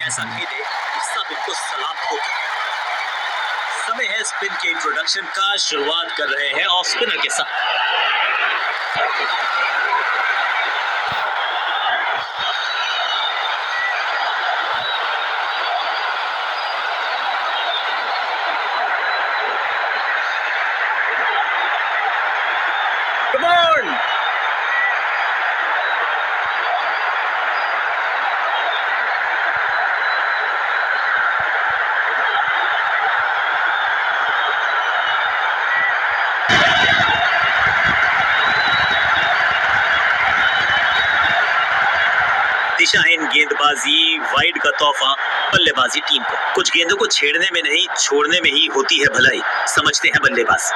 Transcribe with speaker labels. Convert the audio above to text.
Speaker 1: ऐसा खेले कि सब इनको सलाम ठोके। समय है स्पिन के इंट्रोडक्शन का। शुरुआत कर रहे हैं ऑफ स्पिनर के साथ। Come on! दिशाहीन गेंदबाजी, वाइड का तोहफा बल्लेबाजी टीम को। कुछ गेंदों को छेड़ने में नहीं, छोड़ने में ही होती है भलाई, समझते हैं बल्लेबाज।